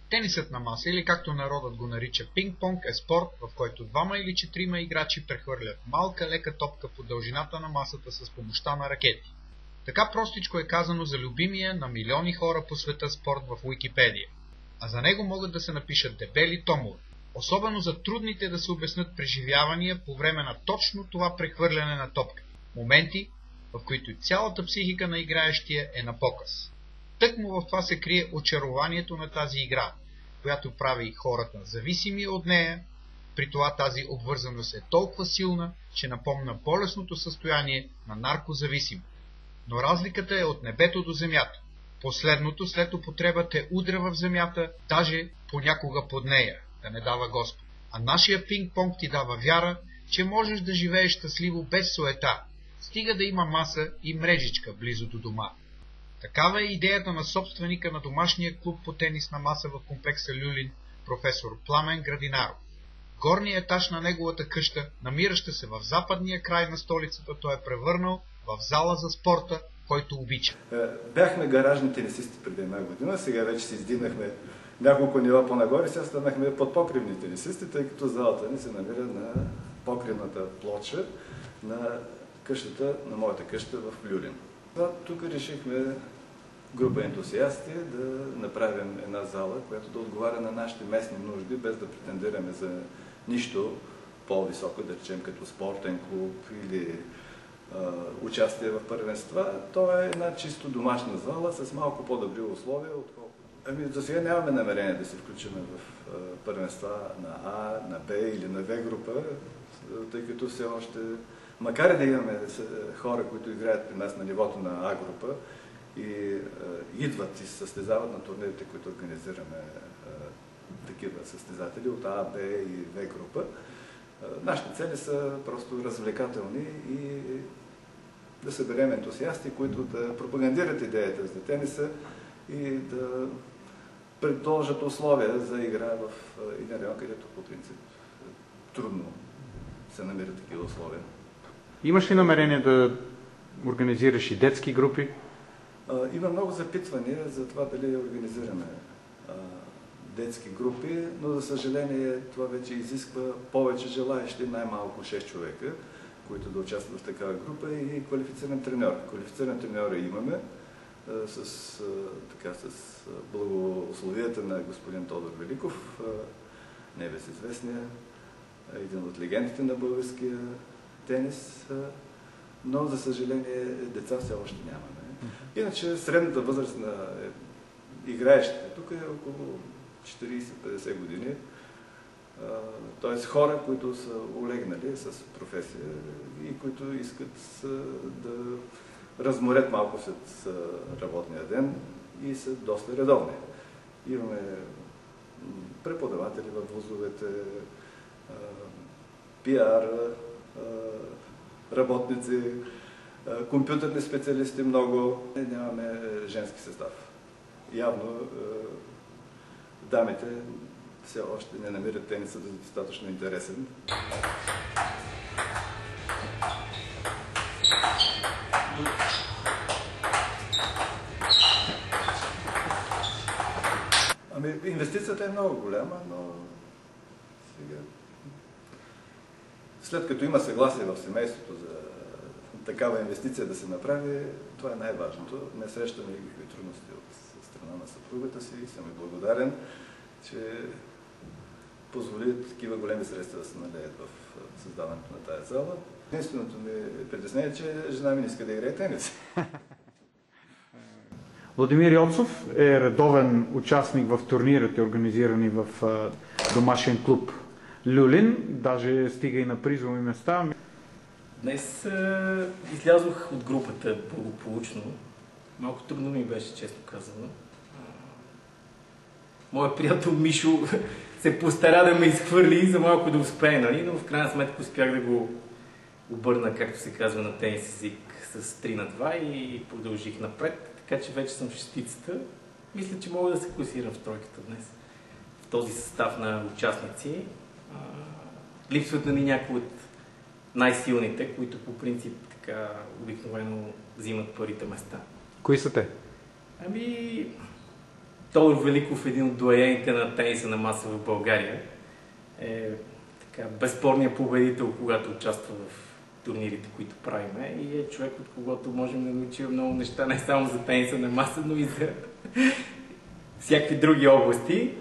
Тенисът на маса, или както народът го нарича пинг-понг, е спорт, в който двама или четирима играчи прехвърлят малка лека топка по дължината на масата с помощта на ракети. Така простичко е казано за любимия на милиони хора по света спорт в Уикипедия. А за него могат да се напишат дебели томове. Особено за трудните да се обяснат преживявания по време на точно това прехвърляне на топка. Моменти, в които цялата психика на играещия е на показ. Тъкмо в това се крие очарованието на тази игра, която прави хората зависими от нея, при това тази обвързаност е толкова силна, че напомня болесното състояние на наркозависим. Но разликата е от небето до земята. Последното след употреба те удря в земята, даже понякога под нея, да не дава Господ. А нашия пинг-понг ти дава вяра, че можеш да живееш щастливо без суета, стига да има маса и мрежичка близо до дома. Такава е идеята на собственика на домашния клуб по тенис на маса в комплекса Люлин, професор Пламен Градинаров. Горният етаж на неговата къща, намираща се в западния край на столицата, той е превърнал в зала за спорта, който обича. Бяхме гаражни тенисисти преди една година, сега вече си издигнахме няколко нива по-нагоре, сега станахме подпокривни тенисисти, тъй като залата ни се намира на покривната плоча на къщата, на моята къща в Люлин. Тук решихме група ентусиасти да направим една зала, която да отговаря на нашите местни нужди, без да претендираме за нищо по-високо, да речем като спортен клуб или участие в първенства. То е една чисто домашна зала с малко по-добри условия, отколкото. За сега нямаме намерение да се включим в първенства на А, на Б или на В група, тъй като все още, макар и да имаме хора, които играят при нас на нивото на А група и идват и се състезават на турнирите, които организираме такива състезатели от А, Б и В група, нашите цели са просто развлекателни и да съберем ентусиасти, които да пропагандират идеята за тениса и да предложат условия за игра в един район, където по принцип трудно се намират такива условия. Имаш ли намерение да организираш и детски групи? Има много запитвания за това дали организираме детски групи, но за съжаление това вече изисква повече желаещи, най-малко 6 човека, които да участват в такава група и квалифициран треньор. Квалифициран треньор имаме с благословията на господин Тодор Великов, небезизвестния, един от легендите на българския тенис, но за съжаление деца все още нямаме. Иначе средната възраст на играещите тук е около 40-50 години, т.е. хора, които са олегнали с професия и които искат да разморят малко след работния ден и са доста редовни. Имаме преподаватели в вузовете, пиар, работници, компютърни специалисти много. Нямаме женски състав. Явно дамите все още не намират тениса за достатъчно интересен. Инвестицията е много голяма, но сега, след като има съгласие в семейството за такава инвестиция да се направи, това е най-важното. Не срещаме никакви трудности от страна на съпругата си и съм и благодарен, че позволи такива големи средства да се налеят в създаването на тази зала. Единственото ми притеснение е, че жена ми не иска да играе тенис. Владимир Йоцов е редовен участник в турнирите, организирани в домашен клуб Люлин, даже стига и на призови места. Днес излязох от групата благополучно. Малко трудно ми беше, често казано. Моят приятел Мишо се постара да ме изхвърли за малко да успее, нали? Но в крайна сметка успях да го обърна, както се казва на тенис език, с 3 на 2 и продължих напред. Така че вече съм в шестицата. Мисля, че мога да се класирам в тройката днес. В този състав на участници. Липсват на ми някои от най-силните, които по принцип така обикновено взимат първите места. Кои са те? Тодор Великов, един от доайените на тениса на маса в България, е така безспорният победител, когато участва в турнирите, които правиме, и е човек, от когото можем да научим много неща, не само за тениса на маса, но и за всякакви други области.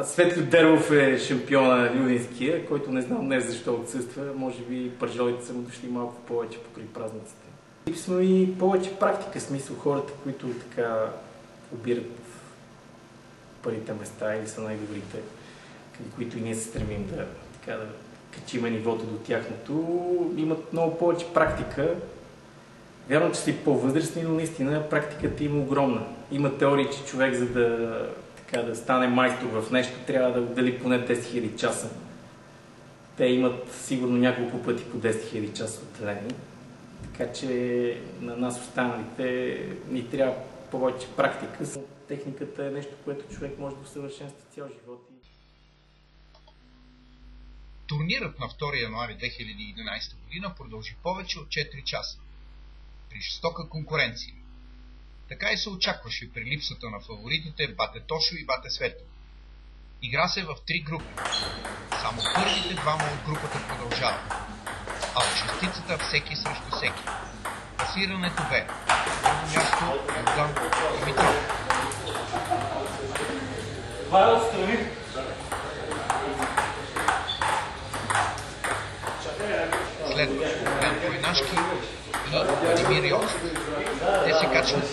Светло Дерлов е шампиона на Люлинския, който не знам днес защо отсъства. Може би пържолите са му дошли малко повече покрай празниците. Липсва и повече практика, смисъл хората, които така обират първите места или са най-добрите, към които и ние се стремим да качиме нивото до тяхното, имат много повече практика. Вярно, че са и по-възрастни, но наистина практиката им е огромна. Има теории, че човек, за да стане майстор в нещо, трябва да отдели поне 10 000 часа. Те имат сигурно няколко пъти по 10 000 часа отделени. Така че на нас останалите ни трябва повече практика. Техниката е нещо, което човек може да усъвършенства цял живот. Турнирът на 2 януари 2011 година продължи повече от 4 часа. При жестока конкуренция. Така и се очакваше при липсата на фаворитите Бате Тошо и Бате Свето. Игра се в 3 групи. Само първите двама от групата продължават. А от шестицата всеки срещу всеки. Класирането бе: първо място Йордан Димитров. Следва Ян Койнашки и Владимир Йоцев. Те се качват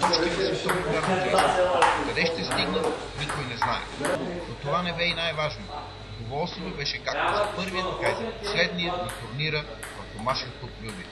по няколко точки в световно класиране. Къде ще стигнат, никой не знае. Но това не бе и най-важно. Удоволствие беше както за първия, така и за последния на турнира в домашен клуб Люлин.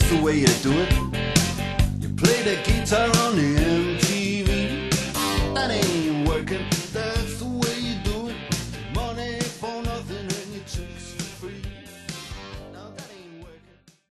The way you do it. You play the guitar on the MTV. That ain't working.